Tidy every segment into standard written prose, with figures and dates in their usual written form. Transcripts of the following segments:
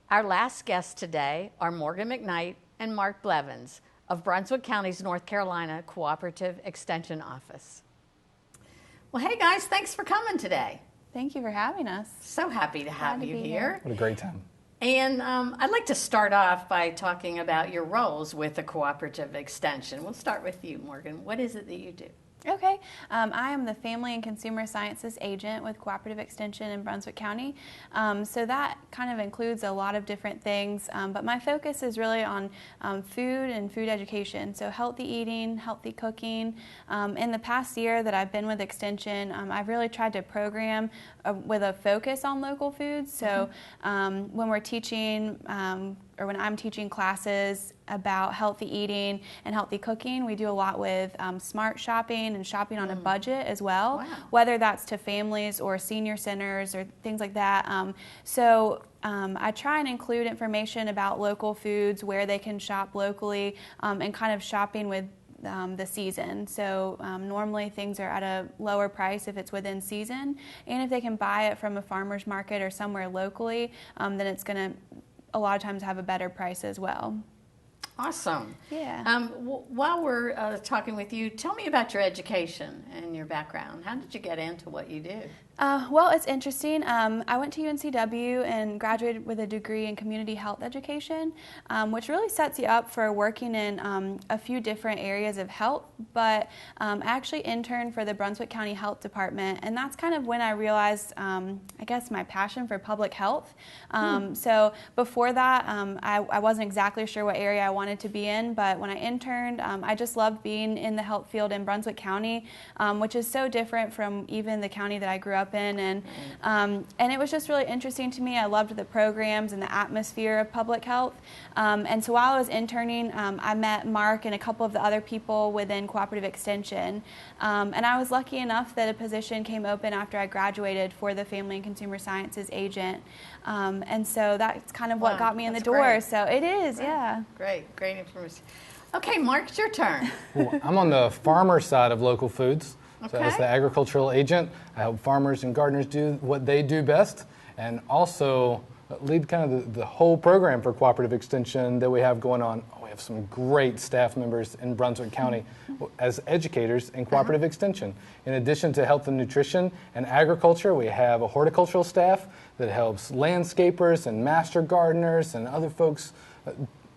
Our last guests today are Morgan McKnight and Mark Blevins of Brunswick County's North Carolina Cooperative Extension Office. Well, hey guys, thanks for coming today. Thank you for having us. So happy to have you here. What a great time. And I'd like to start off by talking about your roles with the Cooperative Extension. We'll start with you, Morgan. What is it that you do? Okay. I am the Family and Consumer Sciences Agent with Cooperative Extension in Brunswick County. So that kind of includes a lot of different things, but my focus is really on food and food education. So healthy eating, healthy cooking. In the past year that I've been with Extension, I've really tried to program with a focus on local foods. So when we're teaching or when I'm teaching classes about healthy eating and healthy cooking, we do a lot with smart shopping and shopping on a budget as well, whether that's to families or senior centers or things like that. I try and include information about local foods, where they can shop locally, and kind of shopping with the season. So normally things are at a lower price if it's within season, and if they can buy it from a farmer's market or somewhere locally, then it's going to a lot of times have a better price as well. Awesome. Yeah. While we're talking with you, tell me about your education and your background. How did you get into what you do? Well, it's interesting. I went to UNCW and graduated with a degree in community health education, which really sets you up for working in a few different areas of health, but I actually interned for the Brunswick County Health Department, and that's kind of when I realized, I guess, my passion for public health. So before that, I wasn't exactly sure what area I wanted to be in, but when I interned, I just loved being in the health field in Brunswick County, which is so different from even the county that I grew up in, and it was just really interesting to me. I loved the programs and the atmosphere of public health, and so while I was interning, I met Mark and a couple of the other people within Cooperative Extension, and I was lucky enough that a position came open after I graduated for the Family and Consumer Sciences Agent, and so that's kind of what got me in the door. Great. So it is, yeah. Great information. Okay, Mark, it's your turn. Well, I'm on the farmer side of local foods. So as the agricultural agent, I help farmers and gardeners do what they do best, and also lead kind of the whole program for Cooperative Extension that we have going on. We have some great staff members in Brunswick County as educators in Cooperative Extension. In addition to health and nutrition and agriculture, we have a horticultural staff that helps landscapers and master gardeners and other folks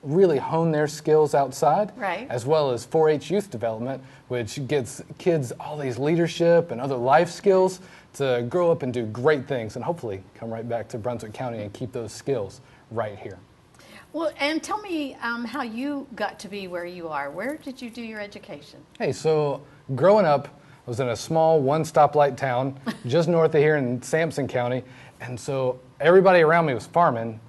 really hone their skills outside, as well as 4-H youth development, which gets kids all these leadership and other life skills to grow up and do great things and hopefully come right back to Brunswick County and keep those skills right here. Well, and tell me how you got to be where you are. Where did you do your education? Hey, so growing up, I was in a small one-stoplight town just north of here in Sampson County, and so everybody around me was farming.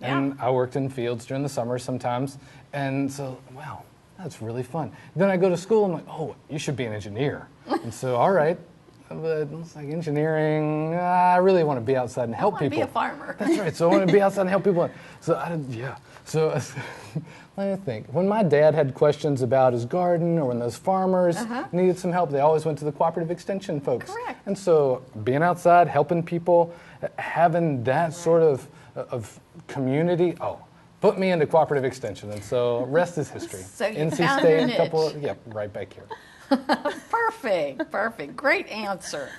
And I worked in fields during the summer sometimes. And so, wow, that's really fun. Then I go to school, I'm like, oh, you should be an engineer. And so, all right, but it's like engineering, I really want to be outside and help people. I want to be a farmer. That's right, so I want to be outside and help people. So, So let me think. When my dad had questions about his garden or when those farmers needed some help, they always went to the Cooperative Extension folks. Correct. And so being outside, helping people, having that sort of community, put me into Cooperative Extension, and so rest is history. So you NC found State, your niche. Right back here. Perfect. Great answer.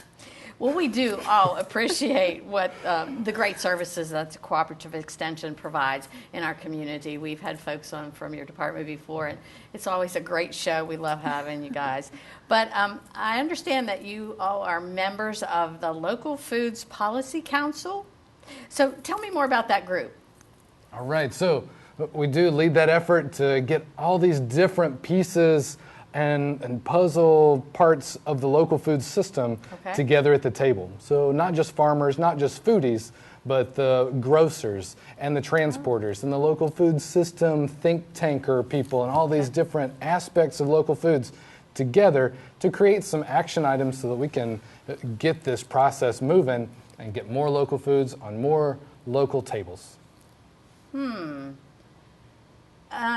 Well, we do all appreciate what the great services that the Cooperative Extension provides in our community. We've had folks on from your department before, and it's always a great show. We love having you guys. But I understand that you all are members of the Local Foods Policy Council. So tell me more about that group. All right, so we do lead that effort to get all these different pieces and puzzle parts of the local food system together at the table. So not just farmers, not just foodies, but the grocers and the transporters and the local food system think tanker people and all these different aspects of local foods together to create some action items so that we can get this process moving and get more local foods on more local tables.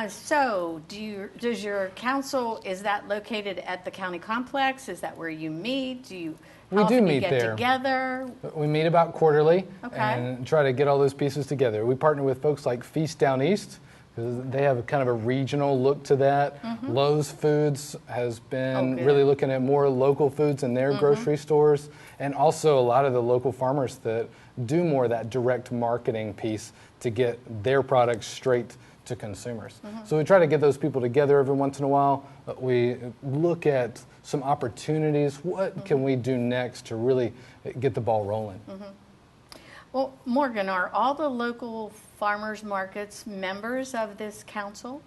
So does your council, is that located at the county complex? Is that where you meet? We How do often you meet get there. together? We meet about quarterly Okay. and try to get all those pieces together. We partner with folks like Feast Down East, because they have kind of a regional look to that. Lowe's Foods has been good. really looking at more local foods in their grocery stores, and also a lot of the local farmers that do more of that direct marketing piece to get their products straight to consumers. So we try to get those people together every once in a while. We look at some opportunities. What can we do next to really get the ball rolling? Well, Morgan, are all the local farmers markets members of this council?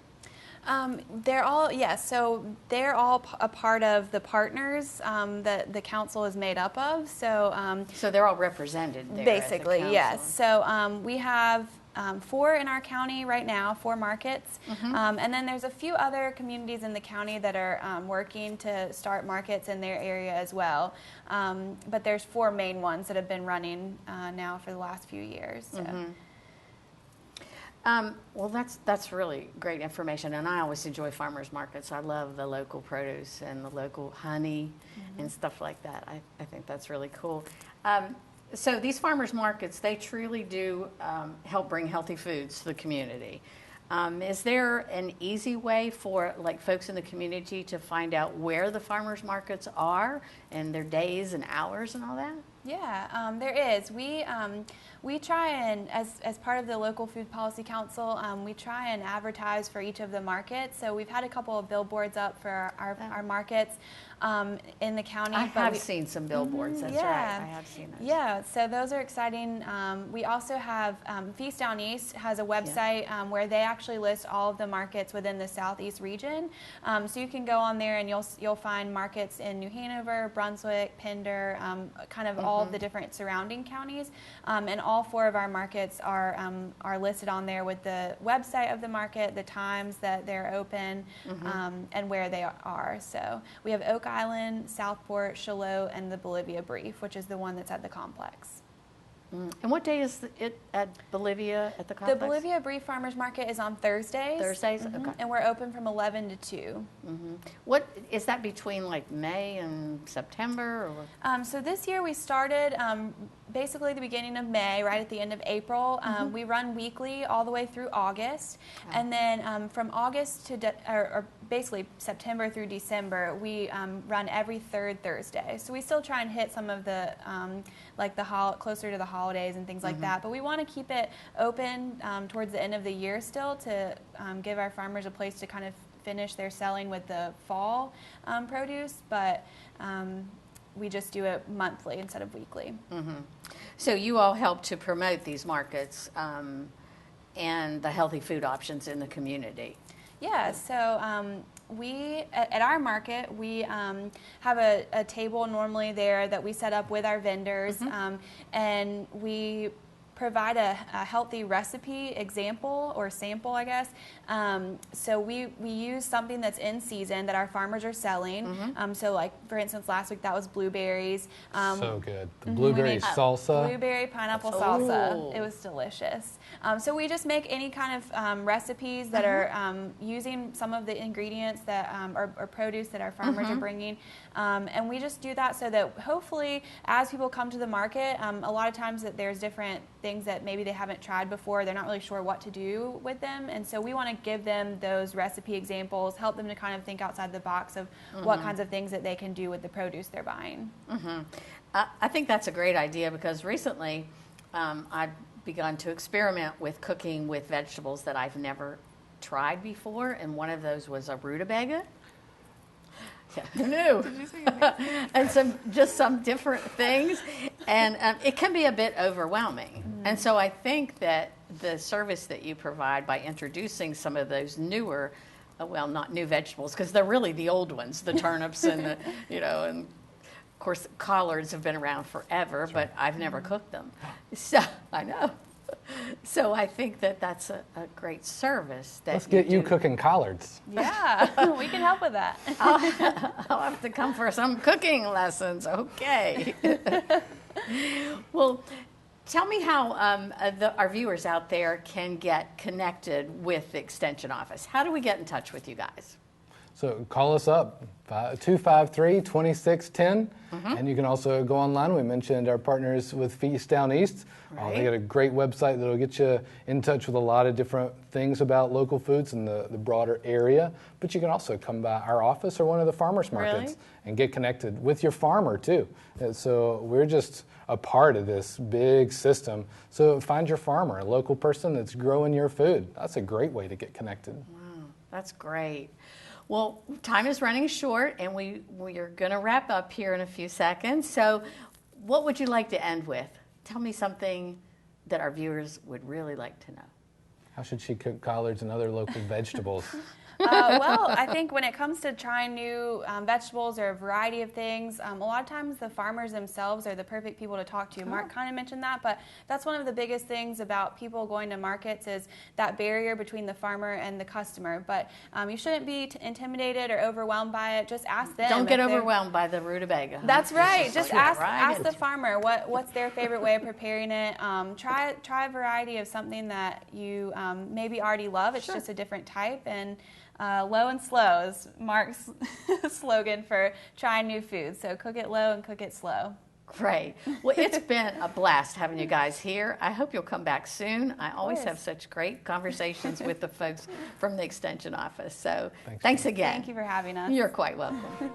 They're all, yes, so they're all a part of the partners that the council is made up of. So So they're all represented there. basically, at the yes. council. So we have 4 in our county right now, 4 markets. And then there's a few other communities in the county that are working to start markets in their area as well. But there's 4 main ones that have been running now for the last few years. So. Well, that's really great information, and I always enjoy farmers markets. I love the local produce and the local honey and stuff like that. I think that's really cool. So these farmers markets, they truly do help bring healthy foods to the community. Is there an easy way for like folks in the community to find out where the farmers markets are and their days and hours and all that? Yeah, there is. We try and, as part of the Local Food Policy Council, we try and advertise for each of the markets. So we've had a couple of billboards up for our markets in the county. I have seen some billboards, that's right. I have seen those. Yeah, so those are exciting. We also have Feast Down East has a website where they actually list all of the markets within the Southeast region. So you can go on there and you'll find markets in New Hanover, Brunswick, Pender, kind of all of the different surrounding counties. And all 4 of our markets are listed on there with the website of the market, the times that they're open, and where they are. So we have Oak Island, Southport, Shiloh, and the Bolivia Brief, which is the one that's at the complex. And what day is it at Bolivia at the complex? The Bolivia Brief Farmers Market is on Thursdays. Thursdays? Okay. And we're open from 11 to 2. What is that between like May and September? Or? So this year we started basically the beginning of May, right at the end of April. We run weekly all the way through August. And then from August to or basically September through December, we run every 3rd Thursday. So we still try and hit some of the like closer to the holidays and things like that. But we want to keep it open towards the end of the year still to give our farmers a place to kind of finish their selling with the fall produce. But we just do it monthly instead of weekly. So you all help to promote these markets and the healthy food options in the community. Yeah, so we, at our market, we have a table normally there that we set up with our vendors, and we provide a healthy recipe example or sample, I guess. So we use something that's in season that our farmers are selling. So like, for instance, last week that was blueberries. So good. The blueberry salsa. Blueberry pineapple salsa. It was delicious. So we just make any kind of recipes that are using some of the ingredients that or produce that our farmers are bringing. And we just do that so that hopefully as people come to the market, a lot of times that there's different things that maybe they haven't tried before, they're not really sure what to do with them, and so we want to give them those recipe examples, help them to kind of think outside the box of what kinds of things that they can do with the produce they're buying. I think that's a great idea because recently I've begun to experiment with cooking with vegetables that I've never tried before, and one of those was a rutabaga. Yeah, who knew? And some different things, and it can be a bit overwhelming. And so I think that the service that you provide by introducing some of those newer, well, not new vegetables, because they're really the old ones, the turnips and the, and of course collards have been around forever, but I've never cooked them. So I know. So I think that that's a great service. Let's get you cooking collards. Yeah, we can help with that. I'll have to come for some cooking lessons. Okay. Well, tell me how our viewers out there can get connected with the Extension Office. How do we get in touch with you guys? So call us up, 253-2610, and you can also go online. We mentioned our partners with Feast Down East. Right. They got a great website that'll get you in touch with a lot of different things about local foods in the broader area. But you can also come by our office or one of the farmers markets and get connected with your farmer too. And so we're just a part of this big system. So find your farmer, a local person that's growing your food. That's a great way to get connected. Wow, that's great. Well, time is running short, and we are going to wrap up here in a few seconds. So what would you like to end with? Tell me something that our viewers would really like to know. How should she cook collards and other local vegetables? Well, I think when it comes to trying new vegetables or a variety of things, a lot of times the farmers themselves are the perfect people to talk to. Mark kind of mentioned that, but that's one of the biggest things about people going to markets is that barrier between the farmer and the customer. But you shouldn't be intimidated or overwhelmed by it. Just ask them. Don't get overwhelmed by the rutabaga. Huh? That's right. Just ask right. the farmer what's their favorite way of preparing it. Try a variety of something that you maybe already love. It's just a different type. And low and slow is Mark's slogan for trying new foods. So cook it low and cook it slow. Great. Well, it's been a blast having you guys here. I hope you'll come back soon. I always have such great conversations with the folks from the Extension office. So thanks again. Thank you for having us. You're quite welcome.